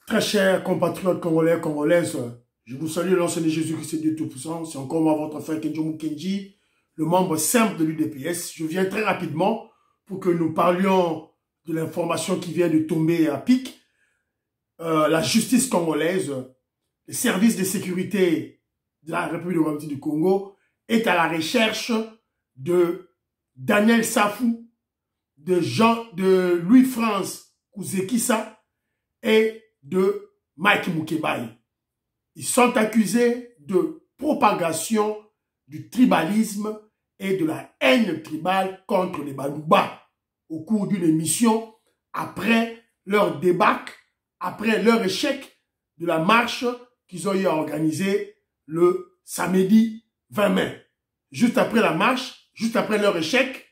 Très chers compatriotes congolais, congolaises, je vous salue au nom de Jésus-Christ, Dieu Tout-Puissant. C'est encore moi, votre frère Kenjomu Kenji, le membre simple de l'UDPS. Je viens très rapidement pour que nous parlions de l'information qui vient de tomber à pic. La justice congolaise, le service de sécurité de la République démocratique du Congo est à la recherche de Daniel Safou, de Louis-France Kouzekissa et de Mike Mukebai. Ils sont accusés de propagation du tribalisme et de la haine tribale contre les Balouba au cours d'une émission après leur débâcle, après leur échec de la marche qu'ils ont eu à organiser le samedi 20 mai. Juste après la marche, juste après leur échec,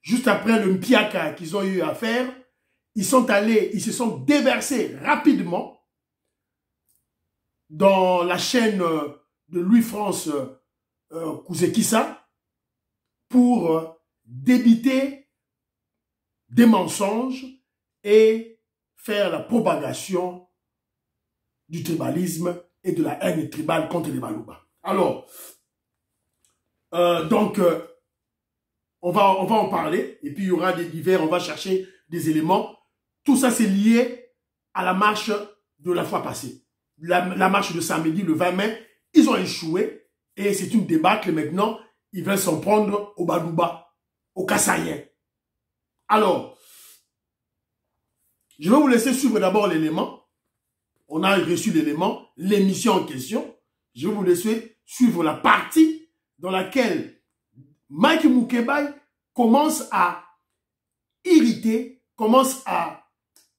juste après le mpiaka qu'ils ont eu à faire, ils se sont déversés rapidement dans la chaîne de Louis-France Kouzekissa pour débiter des mensonges et faire la propagation du tribalisme et de la haine tribale contre les Balouba. Alors, on va en parler, et puis il y aura des divers, on va chercher des éléments. Tout ça, c'est lié à la marche de la fois passée. La marche de samedi, le 20 mai, ils ont échoué, et c'est une débâcle maintenant, ils veulent s'en prendre au Balouba, aux Kassaïens. Alors, je vais vous laisser suivre d'abord l'élément. On a reçu l'élément, l'émission en question. Je vais vous laisser suivre la partie dans laquelle Mike Mukebai commence à irriter, commence à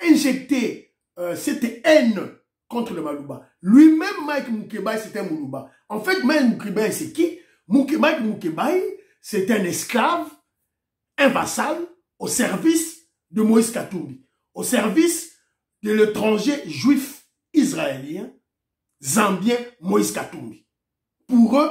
injecter cette haine contre le Balouba. Lui-même, Mike Mukebai, c'est un Moulouba. En fait, Mike Mukebai, c'est qui? Mike Mukebai, c'est un esclave, un vassal au service de Moïse Katumbi, au service de l'étranger juif israélien, zambien Moïse Katumbi. Pour eux,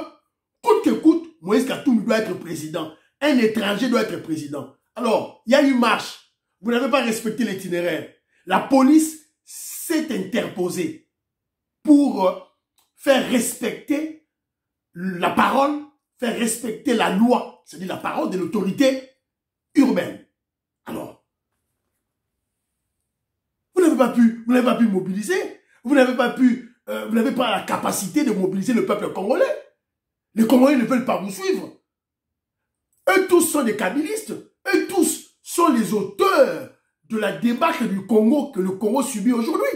coûte que coûte, Moïse Katumbi doit être président. Un étranger doit être président. Alors, il y a une marche. Vous n'avez pas respecté l'itinéraire. La police s'est interposée pour faire respecter la parole, faire respecter la loi, c'est-à-dire la parole de l'autorité urbaine. Alors, vous n'avez pas pu mobiliser, vous n'avez pas la capacité de mobiliser le peuple congolais. Les Congolais ne veulent pas vous suivre. Eux tous sont des kabylistes. Eux tous sont les auteurs de la débâcle du Congo que le Congo subit aujourd'hui.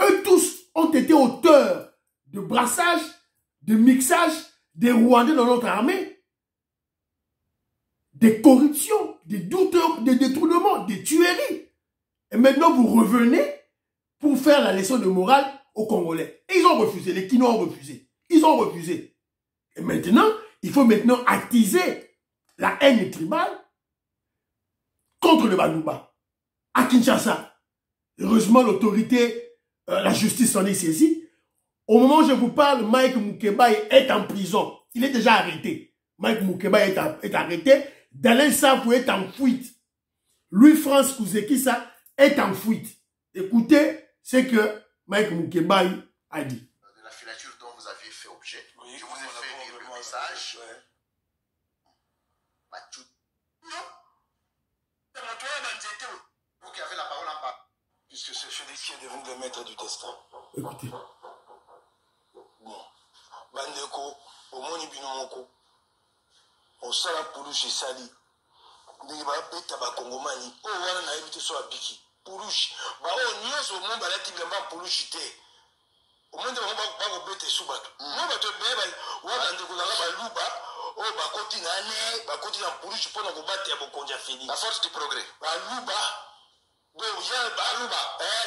Eux tous ont été auteurs de brassage, de mixage des Rwandais dans notre armée, des corruptions, des doutes, des détournements, des tueries. Et maintenant, vous revenez pour faire la leçon de morale aux Congolais. Et ils ont refusé, les Kinois ont refusé. Ils ont refusé. Et maintenant, il faut maintenant attiser la haine tribale contre le Balouba. À Kinshasa, heureusement, l'autorité, la justice s'en est saisie. Au moment où je vous parle, Mike Mukebai est en prison. Il est déjà arrêté. Mike Mukebai est arrêté. Daniel Safou est en fuite. Louis-France Kouzekissa est en fuite. Écoutez ce que Mike Mukebai a dit. De la filature dont vous aviez fait objet, oui, je vous ai fait lire le message. Ouais. Vous qui avez la parole en bas. Puisque c'est celui qui est devenu le maître du destin. Écoutez. Bon. Bandeko, Omoni Binomoko, Osala Poulouche Sali, Ndiba Beta Bakongomani, O Wana na Ebite so Abiki, Poulouche, Ba O Nyos au monde balati Gamba Poulouche te. Au monde ba Bete Subato. Moi bato beba, Wana Ndeko na Baluba, O Bakoti na ne, Bakoti na Poulouche pour na Bobate ya Bokonja fini. La force du progrès. Baluba. Donc, il y a Balouba,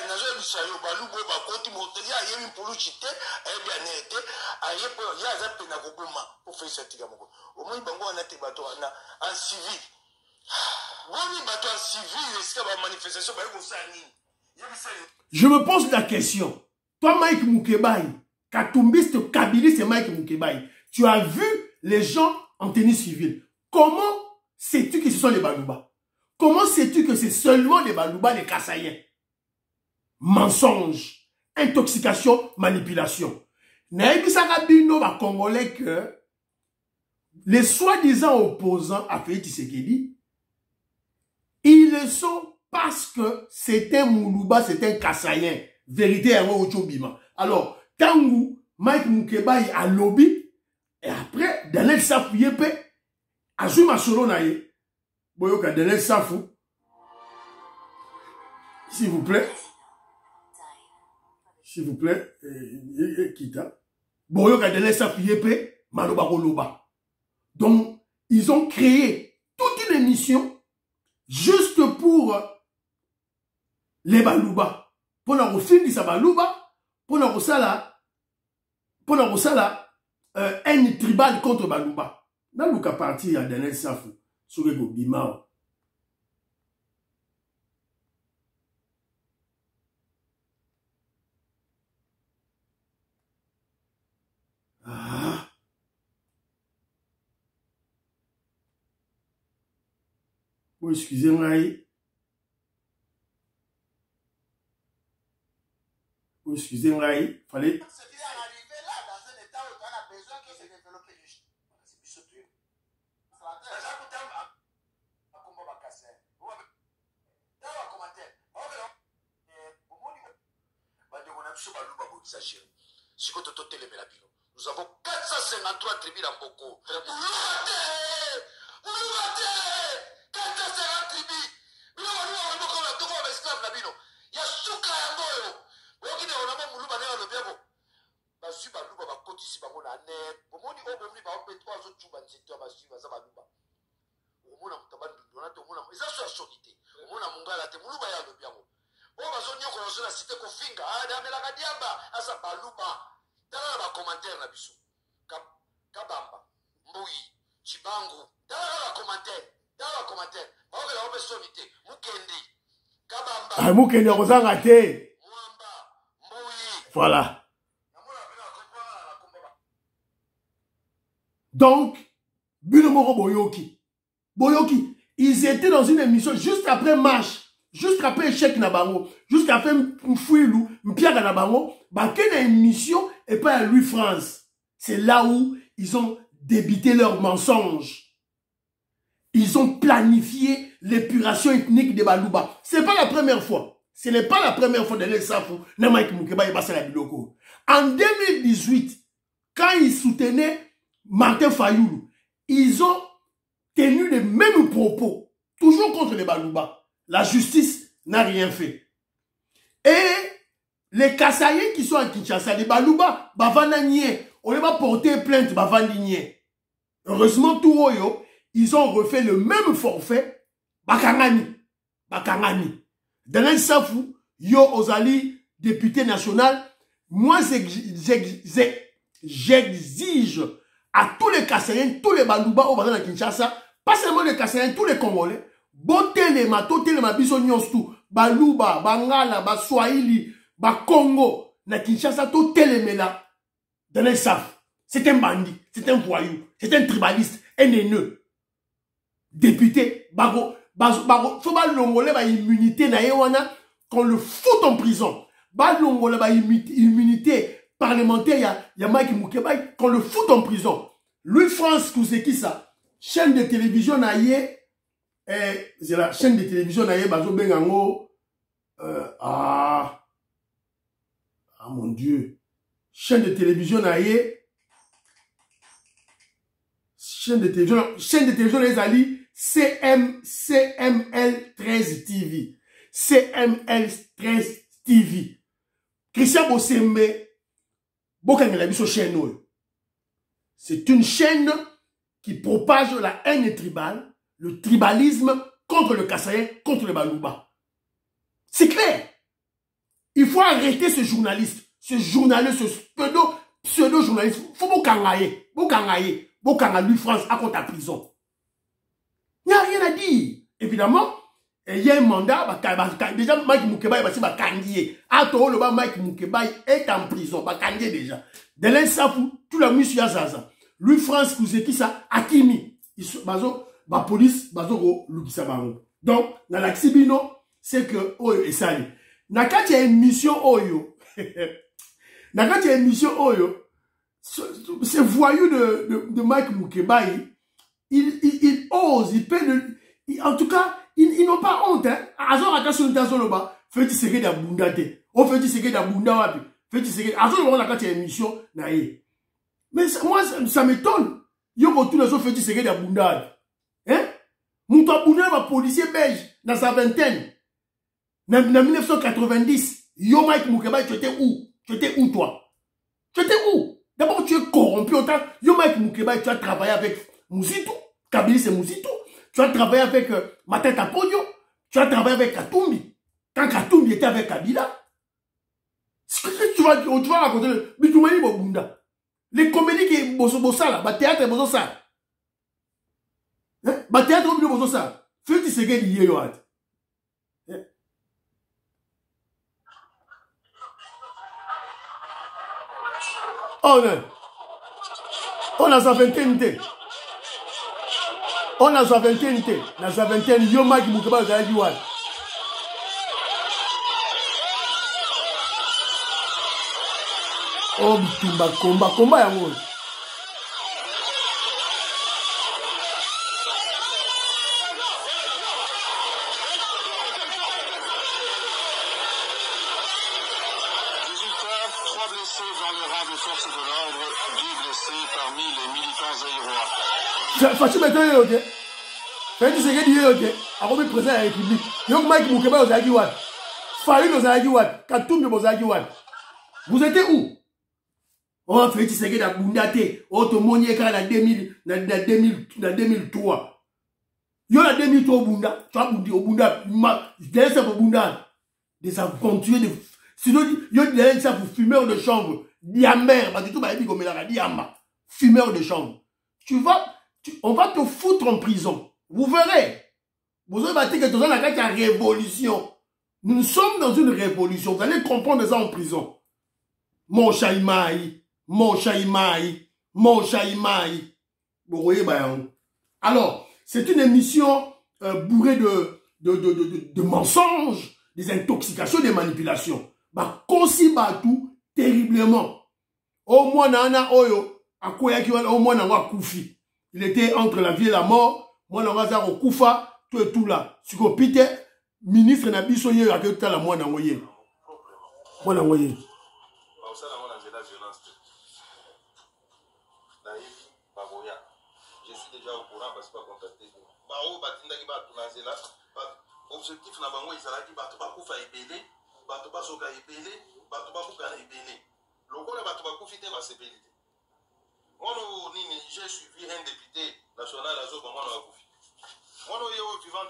Nazo Bissayo, Balouba, Bakoti, Motelia, il y a une Poulouchité, et bien été, il y a un pénagogoma pour faire cette gamme. Au moins, Bango a été bateau en civil. Oui, bateau en civil, est-ce qu'il y a une manifestation? Je me pose la question. Toi, Mike Mukebai, Katumbiste, Kabiliste et Mike Mukebai, tu as vu les gens en tenue civile. Comment sais-tu que ce sont les Balouba? Comment sais-tu que c'est seulement les Balouba, les Kassaïens? mensonge, intoxication, manipulation. Naïbisaka bino ba Congolais que les soi-disant opposants à Félix Tshisekedi, ils le sont parce que c'est un Moulouba, c'est un Kassayen. Vérité à Bima. Alors, Tangu, Mike Moukebaï a lobby, et après, Daniel Safou Yepe, Azuma Solo Naye, Boyoka Daniel Safou, s'il vous plaît, Kita, Boyoka Daniel Safou Yepe, Maloba Koloba. Donc, ils ont créé toute une émission juste pour les Balouba. Pour la refine de Balouba, pour la Rosala, un tribal contre Balouba. Dans le cas parti, il y a Daniel Safou, sur le Bimao. Oh, excusez-moi. Oh, excusez-moi. Fallait. C'est arrivé là, dans un état où on a besoin que se développe les gens. C'est surtout. Nous avons 453 tribus dans Boko. 450 tribus. Nous avons esclaves là. Il y a Souka Yangoyo. Vous avez Moulouba le Biabo. Basu Balouba va continuer par mon année. Pour mon niveau, on va faire 3 autres chouban. C'est toi, Basu Balouba. On a mon ça soit sonité. On a mon gars là, Moulouba ya le Biabo. On va sonner qu'on a la cité Kofinga. Ah, Damela Kadiamba. Ah, ça Balouba. Dans les commentaires là, Bissou. Kabamba. Moui. Chibangu. Dans les commentaires. On va faire sonité. Mukendi. Kabamba. Ah, Mukendi, on va rater. Voilà. Donc, Bilomoro Boyoki. Ils étaient dans une émission juste après Marche, juste après Échec Nabango, juste après Mfouilou, Mpiaga Nabango, bah, qu'il y a une émission et pas à Louis France. C'est là où ils ont débité leurs mensonges. Ils ont planifié l'épuration ethnique de Balouba. C'est pas la première fois. Ce n'est pas la première fois de l'Elsafou. En 2018, quand ils soutenaient Martin Fayoulou, ils ont tenu les mêmes propos, toujours contre les Balouba. La justice n'a rien fait. Et les Kassaïens qui sont à Kinshasa, les Balouba, on les va porter plainte, heureusement, tout Oyo, ils ont refait le même forfait, Bakangani. Daniel Safou, yo Ozali, député national, moi j'exige à tous les Kassaïens, tous les Balouba au Bazan à Kinshasa, pas seulement les Kassaïens, tous les Congolais, boté les matos, les mabiso nyonstu, Balouba, Bangala, Baswahili, Bakongo, na Kinshasa, tout télémela. Daniel Safou, c'est un bandit, c'est un voyou, c'est un tribaliste, un haineux. Député, faut pas l'ongolais, immunité, qu'on le fout en prison. L'ongolais, immunité parlementaire, il y a Mike Moukebaï, qu'on le fout en prison. Louis France, c'est qui ça? Chaîne de télévision, c'est la chaîne de télévision, mon Dieu. Chaîne de télévision, les alliés, CML 13 TV. CML 13 TV. Christian Bossembe, c'est une chaîne qui propage la haine tribale, le tribalisme contre le Kassaïen, contre le Balouba. C'est clair. Il faut arrêter ce journaliste, ce pseudo-journaliste. Il faut Bokangaye, Louis France à contre la prison. Il n'y a rien à dire. Évidemment, il y a un mandat, déjà Mike Moukebaï va candier. Mike Moukebaï est en prison, va candier déjà. Delen Safou, tout la mission à Zaza. Louis France, qui ça, Akimi. La police, Lukisa Baron. Donc, dans l'Axibino, c'est que, oh, et ça, Nakati émission Oyo. Nakati émission Oyo. Ce voyou de Mike Mukebai, il ose, il peut en tout cas, ils n'ont pas honte, hein. Azor attention là-bas, fait-il séquer d'abunda te. On fait-il séquer d'abunda wapi. Fait-il séquer. Azor on a quand il y a émission, naïe. Mais moi, ça m'étonne. Yo retourne à fait-il séquer d'abunda. Hein? Moutou abunda va policier belge, dans sa vingtaine. Dans 1990. Yo Mike Mukebai, tu étais où? Tu étais où toi? Tu étais où? D'abord, tu es corrompu autant. Yo Mike Mukebai, tu as travaillé avec Mouzito. Kabili, c'est Mouzito. Tu as travaillé avec Matata Podio. Tu as travaillé avec Katumbi. Quand Katumbi était avec Kabila. Tu vas raconter le Bitoumani Bobunda. Les comédies qui sont Bossala, le théâtre Bossala. Le théâtre Bossala. Fais-tu ce que tu dis, on a sa vingtaine. On a sa vingtaine. On a sa vingtaine. Yo Mike Mukebai za Yuan. Oh bitumba combat ya ngolo. Fachi maintenant ok. Fait ce que dit ok. A remis président de la République. Yo Mike Mukebai aux Agiwan. Farid aux Agiwan. Katumbi aux Agiwan. Vous étiez où? Oh fait ce que d'abundate. Oh to monier quand en 2003. Yo la 2003 au Bunda. Tu as boudi au Bunda. Derrière ça pour Bunda. Des aventuriers de. Sinon yo derrière ça pour fumeur de chambre. Diamère. Parce que tout va dire comme la diamba. Fumeur de chambre. On va te foutre en prison. Vous verrez. Vous allez battre que tu as la révolution. Nous sommes dans une révolution. Vous allez comprendre ça en prison. Mon chaïmaï. Mon chaïmaï. Mon chaïmaï. Vous voyez, alors, c'est une émission bourrée de mensonges, des intoxications, des manipulations. Kosi tout terriblement. Au moins, nana oyo. Au moins, il était entre la vie et la mort. Moi, on va au Koufa, tout et tout là. Si vous pite, ministre n'a pas soigné à tout la moi n'envoyé. Moi n'envoyé. Je suis déjà au courant parce que pas contacté. Objectif na bango ezalaki bato bakufa ebele, bato basoka ebele, bato babukana ebele. Lokola bato bakufi te basepeli te. Moi, j'ai suivi un député national à Zoba, moi, moi, je vivant.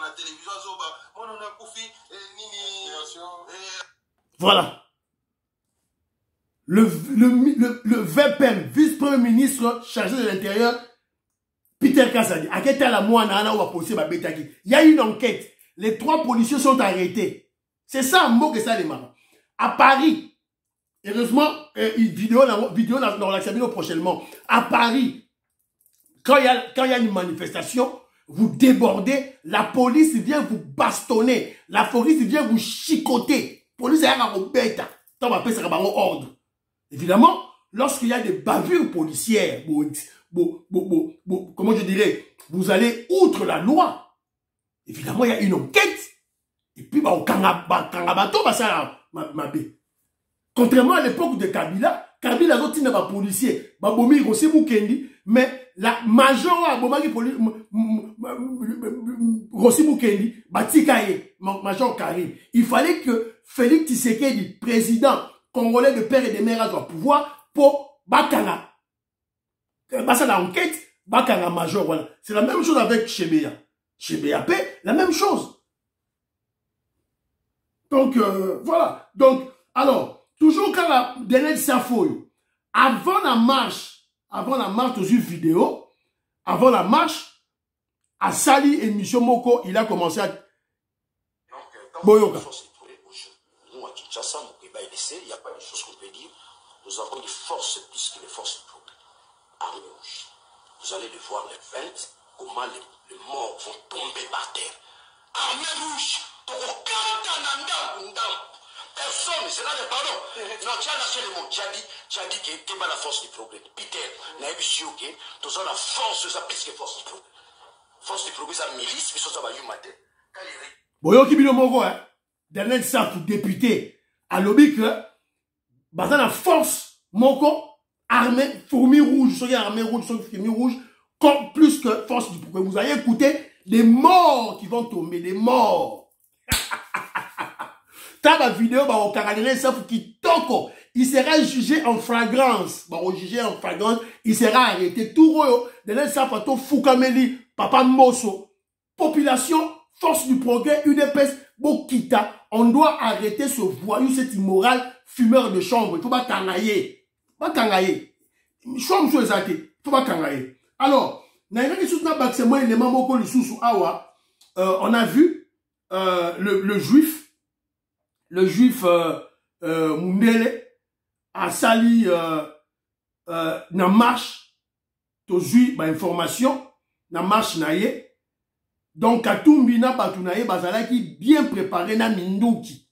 La télévision, moi, on a Koufi, voilà. Le VPM, vice-premier ministre chargé de l'Intérieur, Peter Kazadi, à quel la moi, il y a une enquête. Les 3 policiers sont arrêtés. C'est ça, mot que ça démarre. À Paris. Heureusement, vidéo dans l'examen prochainement. À Paris, quand il y a une manifestation, vous débordez, la police vient vous bastonner, la police vient vous chicoter. La police est à bête. On va appeler ça ordre. Évidemment, lorsqu'il y a des bavures policières, comment je dirais, vous allez outre la loi. Évidemment, il y a une enquête. Et puis, au Kangabato, ça m'a bé. Contrairement à l'époque de Kabila, Kabila a été un policier, Babomi Rossi Mukendi, mais la major Rossi Mukendi, Batikaye, major Karim. Il fallait que Félix Tshisekedi, président congolais de père et de mère, soit pouvoir pour Bakanga. Basa l'enquête, Bakanga major, voilà. C'est la même chose avec Chebeya. Chebeya la même chose. Donc, voilà. Donc, alors, toujours quand la dernière Safoyo, avant la marche de une vidéo, avant la marche, à Sali et Michel Moko, il a commencé à... Boyoka. Nous, à Kinshasa, il n'y a pas de choses qu'on peut dire. Nous avons des forces plus que les forces propres. Armée rouge. Vous allez voir les feintes, comment les morts vont tomber par terre. Armée rouge, Personne, c'est là le pardon. Non, tu as lâché le mot. Tu as dit que tu pas la force du progrès. Peter, tu as la force, ça plus que force du progrès. Force du progrès, ça milice, mais ça va y mater. Boyo Kibino Mogo, Daniel Safou, député, à lobby que, dans la force, Moko, armée, fourmi rouge, armée rouge, fourmi rouge, comme plus que force du progrès. Vous allez écouter les morts qui vont tomber, les morts. T'as la vidéo, au Daniel Safou qui toko, il sera jugé en flagrance. Jugé en flagrance, il sera arrêté. Tout royo, Daniel Safou, to Foukameli, Papa Mosso, population, force du progrès, UDPS, Bokita, on doit arrêter ce voyou, cet immoral fumeur de chambre. Il faut pas kangaye. Pas kangaye. Chambre sur les athées. Il faut pas kangaye. Alors, on a vu le juif Mundele a sali na marche, tozui ba information, na marche naye. Donc, Katumbi na Batunaye Bazalaki bien préparé na Minduki.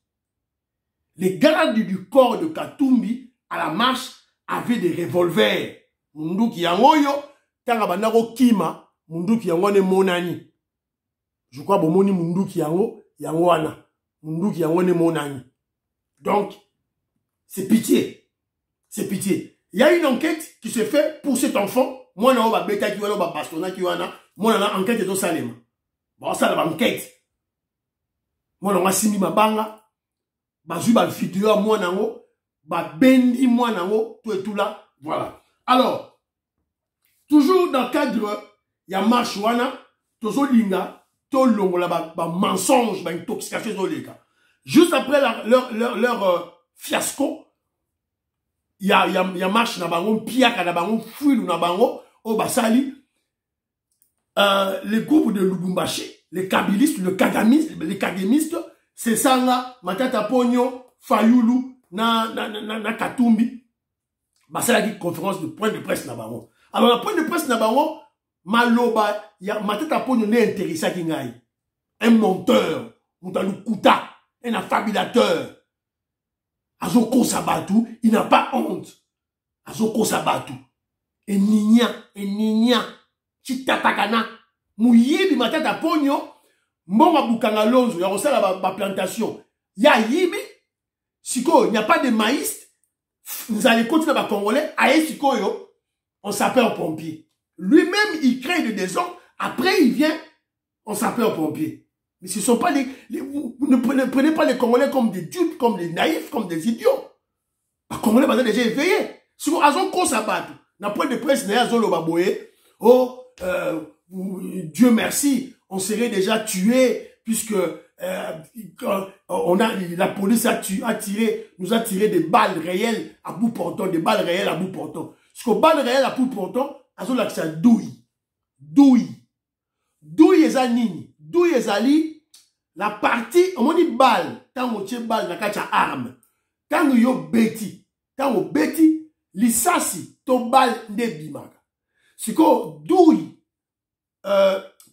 Les gardes du corps de Katumbi à la marche avaient des revolvers. Minduki yangoyo, tanga bandako kima, Minduki yango ne monani. Je crois que moni Minduki yango wana. Minduki yango ne monani. Donc, c'est pitié. C'est pitié. Il y a une enquête qui se fait pour cet enfant. Moi, na ba beta ki wana ba bastona ki wana. Moi, na enquête de Salema. Bon, ça, la enquête. Moi, on a simi ma banga. Bazu, ba vidéo, moi, nango. Ba bendi, moi, nango. Tout et tout là. Voilà. Alors, toujours dans le cadre, il y a marche, wana. Tozo linga. To longo, là, ba mensonge, ba intoxication, zo les gars. Juste après leur fiasco, il y a marche, na bango, piaka, na bango, fouille, na bango, au basali. Les groupes de Lubumbashi, les kabylistes, les kagamistes, c'est ça là, Matata Pogno, Fayoulou, na Katumbi. Bah, c'est la conférence de point de presse là-bas. Alors, la point de presse là-bas, Maloba, Matata Pogno n'est intéressé à Kingaï. Un menteur, Moutaloukuta, un affabulateur. Azoko Sabatou, il n'a pas honte. Azoko Sabatou. Et Nigna. Chitatakana, Mouyibi Matata Pogno, Mbonga Bukanga Lonzo, y'a aussi la plantation. Y'a Yibi, Siko, il n'y a pas de maïs, vous allez continuer à Congolais, aïe Siko yo, on s'appelle au pompier. Lui-même, il crée des désordres, après il vient, on s'appelle au pompier. Mais ce ne sont pas vous ne prenez pas les Congolais comme des dupes, comme des naïfs, comme des idiots. Les Congolais, vous déjà éveillés. Si vous avez un coup, ça bat. N'a point de presse, n'a pas de oh, Dieu merci, on serait déjà tué puisque la police nous a tiré des balles réelles à bout portant, Parce que balles réelles à bout portant, elles ont l'accès à douille ezanini, douille ezali, la partie, on dit balle, tant on tient balle, na kacha arme, tant yo beti, lisasi, to balle de bimaka. Siko douille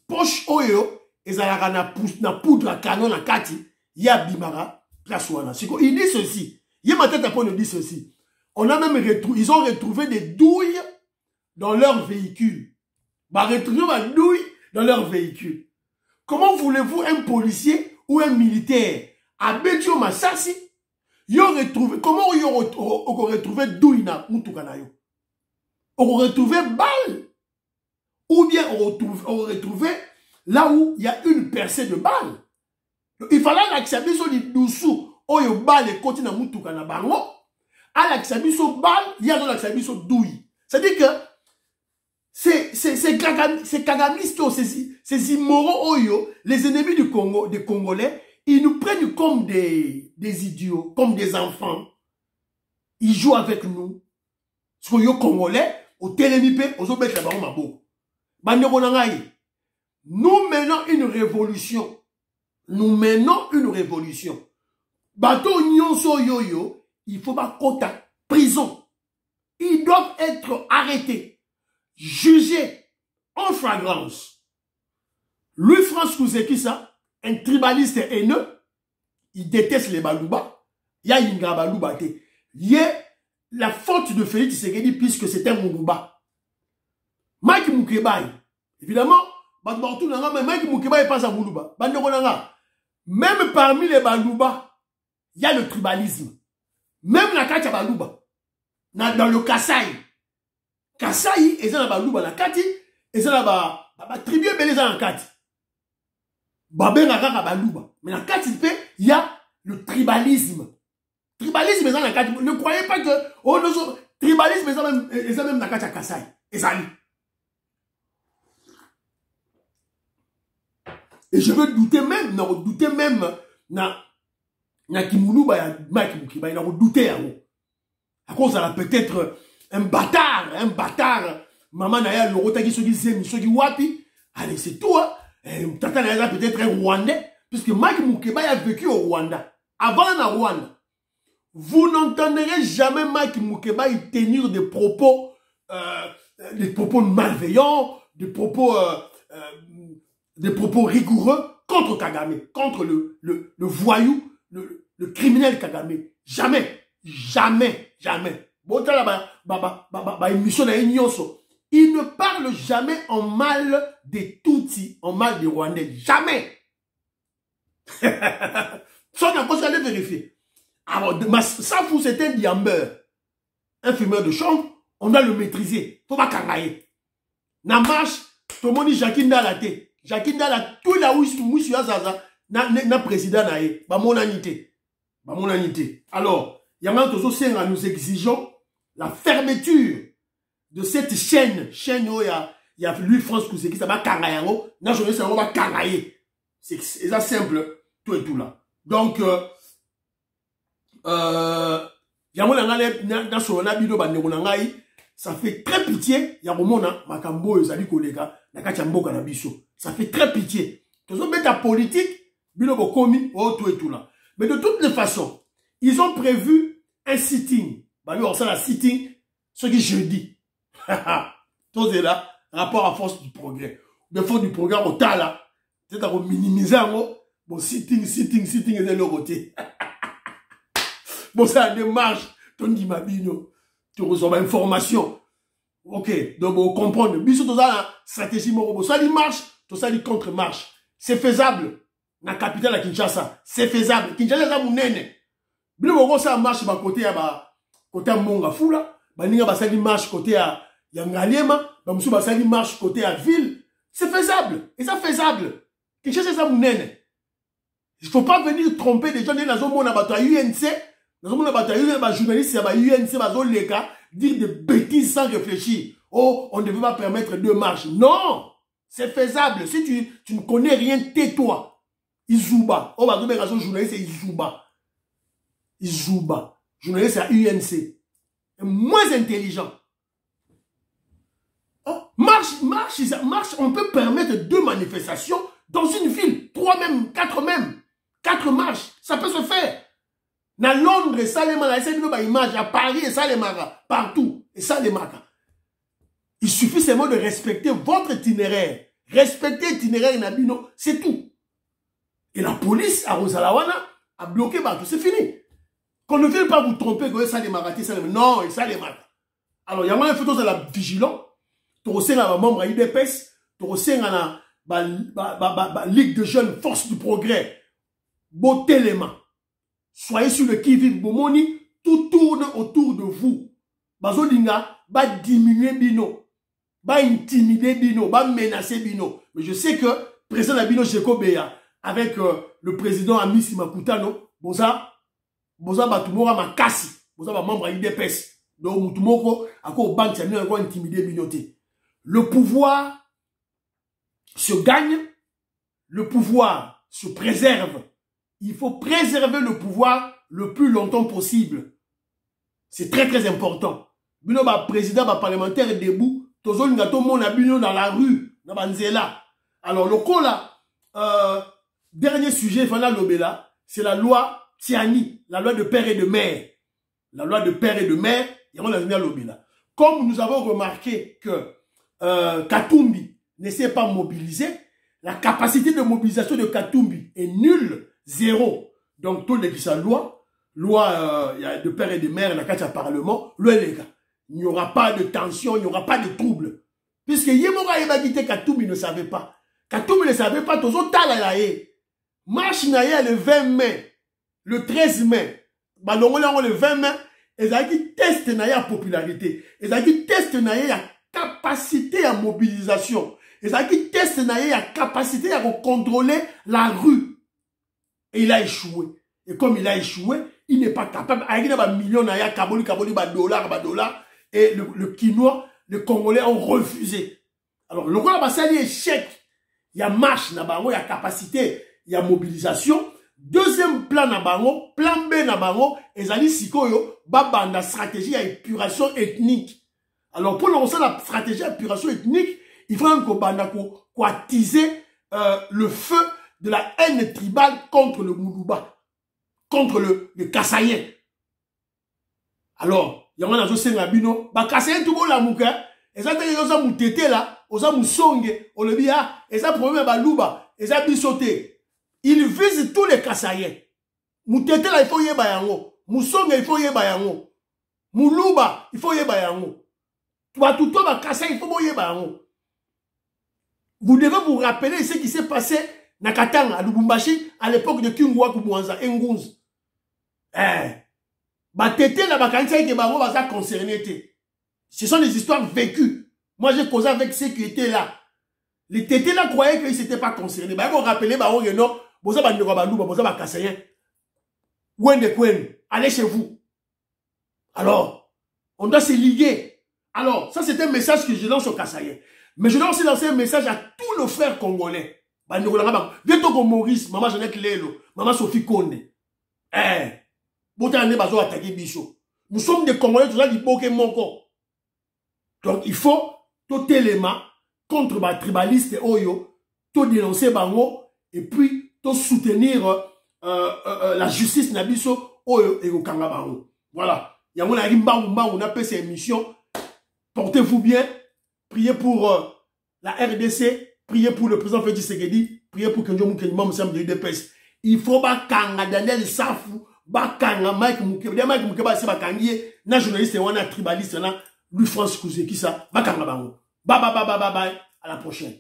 poche oyo ezalaka na poudre à canon na kati ya bimara place wana. Siko il dit ceci, Matata Pogno dit ceci. On a même ils ont retrouvé des douilles dans leur véhicule. Bah retrouver ma douille dans leur véhicule. Comment voulez-vous un policier ou un militaire à Betio Massassi comment ils ont retrouvé douille na mutukana yo? On retrouvé balle. Ou bien on retrouvé là où il y a une percée de balle. Il fallait l'accepter sur les dessous. Oh, yo balle et continue à moutuka na bango. À l'accepter sur balle, il y a l'accepter sur douille. C'est-à-dire que ces kagamistes, ces immoraux, les ennemis du Congo, des Congolais, ils nous prennent comme des idiots, comme des enfants. Ils jouent avec nous. Parce que les Congolais, au télémipé, aux autres, nous menons une révolution. Bateau nyonso yoyo, il faut pas quota prison. Ils doivent être arrêtés, jugés en flagrance. Louis France Kouzeki ça, un tribaliste haineux, il déteste les Balouba. Il y a Inga Balouba. Il y a la faute de Félix Tshisekedi puisque c'est un Mourouba. Mike Moukebaï, évidemment, Mike Moukebaï passe à Moulouba. Même parmi les Balouba, il y a le tribalisme. Même la Katia Balouba, dans le Kasaï. Kasaï, et ça la Balouba, la Kati, et ça la tribu Beleza en Kati. Babé Nakaka Balouba. Mais la Kati, il y a le tribalisme. Tribalisme, c'est dans la Kati. Ne croyez pas que, oh, non, tribalisme, c'est même la Kati à Kasaï. Et ça lui. Et je veux douter même, na Kimoulouba ya Mike Moukiba, il a douté à cause de peut-être un bâtard, maman naya lorota qui se dit zemi, qui wapi, allez c'est tout, hein. Tata naya peut-être un Rwandais, puisque Mike Moukiba a vécu au Rwanda, avant la Rwanda. Vous n'entendrez jamais Mike Moukiba tenir des propos malveillants, des propos rigoureux contre Kagame, contre le voyou, le criminel Kagame. Jamais. Il ne parle jamais en mal des Tutsis, en mal des Rwandais. Jamais. Ça, on a pas allé vérifier. Alors, Safou, c'est un diambeur, un fumeur de chambre, on doit le maîtriser. Faut pas cagailler. Na marche, tout le monde dit Jacqueline Dalaté. Jacqueline Dala, tout là où je suis na président naé, mon anité. Alors, nous exigeons la fermeture de cette chaîne où il y a lui France Kouseki, ça va kangayango, na journée ça va kangayer. C'est ça simple, tout et tout là. Donc, ça fait très pitié, Yamona, Makambo, Zali Kolega, Nakachamboka na biso. Ça fait très pitié. Tous ont mis ta politique, Bilobo Komi, tout et tout là. Mais de toutes les façons, ils ont prévu un sitting. Bah, lui, on sait la sitting, ce qui jeudi. Tout est là, rapport à force du progrès. De force du progrès, au tas là, c'est à minimiser, bon, sitting, et de l'autre côté. Bon, ça démarche, ton Dimabino, tu reçois l'information. Ok, donc vous comprenez. Bisous, tout ça, la stratégie, ça dit marche, tout ça dit contre-marche. C'est faisable. La capitale à Kinshasa, c'est faisable. Kinshasa, c'est mon nene. Bien, vous ça marche, côté à Monga Fula, ça dit marche côté à Yangaliema, ça dit marche côté à Ville. C'est faisable. Et ça, faisable. Kinshasa, c'est mon nene. Il ne faut pas venir tromper des gens dans la zone où on a UNC, dans la zone où on a journaliste, UNC, dire des bêtises sans réfléchir. Oh, on ne devait pas permettre deux marches. Non, c'est faisable. Si tu ne connais rien, tais-toi. Izouba. Oh, ma journaliste, c'est Izouba. Journaliste, c'est UNC. Moins intelligent. Oh, marche. On peut permettre deux manifestations dans une ville. 3 même, 4 même. 4 marches. Ça peut se faire. Na Londres, ça les mara, c'est une image. À Paris, ça les mara. Partout. Et ça les mara. Il suffit seulement de respecter votre itinéraire. Respecter l'itinéraire Nabino, c'est tout. Et la police à Rosalawana a bloqué Batou. C'est fini. Qu'on ne vienne pas vous tromper que ça les mara. Non, et ça les mara. Alors, il y a moins de photos de la vigilance. Tu as un membre à IDPS. Tu as la Ligue de jeunes Force du Progrès. Beauté les mains. Soyez sur le qui-vive Bomoni, tout tourne autour de vous. Bazolinga va diminuer Bino, va intimider Bino, va menacer Bino. Mais je sais que le président Bino Jekobeya, avec le président Amici Makutano, Boza Batumora Makasi, Boza va membre à IDPS. Donc Moutumoko, à quoi banque, ça n'a pas intimider Binoté. Le pouvoir se gagne, le pouvoir se préserve. Il faut préserver le pouvoir le plus longtemps possible. C'est très très important. Bino ba président ba parlementaire debout, tozo ngato mon abino dans la rue, dans Banzela. Alors le coup là, dernier sujet fana lobela, c'est la loi Tiani, la loi de père et de mère. La loi de père et de mère, il y a la lobela. Comme nous avons remarqué que Katumbi ne s'est pas mobilisé, la capacité de mobilisation de Katumbi est nulle, zéro. Donc, tout le qui sa loi de père et de mère, dans le Parlement, les gars, il n'y aura pas de tension, il n'y aura pas de trouble. Puisque Yemora Yebagite Katumbi ne savait pas. Katumbi ne savait pas, tous autres talaye. Marche naïe le 20 mai, le 13 mai, le 20 mai, ils ont dit test naïe à popularité. Ils ont dit test naïe à capacité à mobilisation. Ils ont dit test naïe à capacité à contrôler la rue. Et il a échoué. Et comme il a échoué, il n'est pas capable. Il y a des millions de dollars, et le quinoa, les Congolais ont refusé. Alors, le roi Bassali échec. Il y a marche, il y a capacité, il y a mobilisation. Deuxième plan, plan B, et Zali Sikoyo, la stratégie à épuration ethnique. Alors, pour lancer la stratégie à épuration ethnique, il faut attiser le feu de la haine tribale contre le Moulouba, contre le Kassayen. Alors, il y a un Senabino, Kassayen tout le monde la mouka, et ça, il y a un moutete là, il y a un mousonge, on le dit, et ça, problème, Balouba, et ça, bisoté. Il vise tous les Kassayens. Moutete là, il faut y bayango. Mousonge, il faut y bayango. Moulouba, il faut y bayango. Tout Kassay, il faut y bayango. Vous devez vous rappeler ce qui s'est passé na Katanga, à Lubumbashi, à l'époque de Kingwa Kumwanza, Ngunz. Tété là, bakanisa que bango baza concerné. Ce sont des histoires vécues. Moi, j'ai causé avec ceux qui étaient là. Les tétés là croyaient qu'ils n'étaient pas concernés. Bah, vous rappelez, bah, on est non, boza ba ndeko balouba, boza ba kassayen. Wende kwen, allez chez vous. Alors, on doit se liguer. Alors, ça c'est un message que je lance aux Kassayen. Mais je dois aussi lancer un message à tous nos frères congolais. Bah, bientôt comme Maurice, maman Jeannette Lelo, maman Sophie Konde. Nous sommes des Congolais, tout ça, qui poquent mon corps. Donc, il faut tout élément contre les tribalistes Oyo, tout dénoncer Bango, et puis tout soutenir la justice Nabiso Oyo et Okanga Bango. Voilà. Il y a on a fait ces émissions. Portez-vous bien. Priez pour la RDC. Priez pour le président Félix Tshisekedi. Priez pour Kenjo Moukenima, Moussam de l'UDPS. Il faut pas Kanga Daniel Safou. Bakanga Mike Moukenima. Mike Moukenima, c'est Bakangier. Na journaliste, on a tribaliste, là. Louis France Kouzé, qui ça? Bakanga Bango. Bye bye bye bye bye bye. À la prochaine.